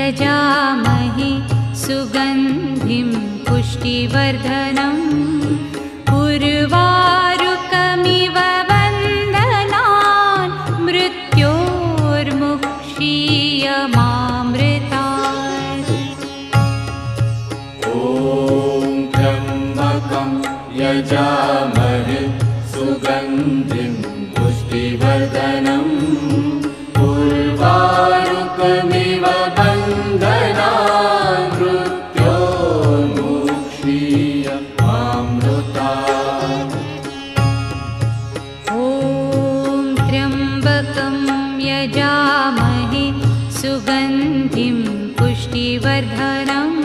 यजामहे सुगन्धिं पुष्टिवर्धनम् उर्वारुकमिव वन्दनान् मृत्योर्मुक्षीयमामृतात्। ॐ त्र्यम्बकं यजामहे सुगन्धिं पुष्टिवर्धनम् उर्वारुकमिव वन्दनान् मृत्योर्मुक्षीयमामृतात्। ॐ त्र्यम्बकं यजामहे सुगन्धिं पुष्टिवर्धनम्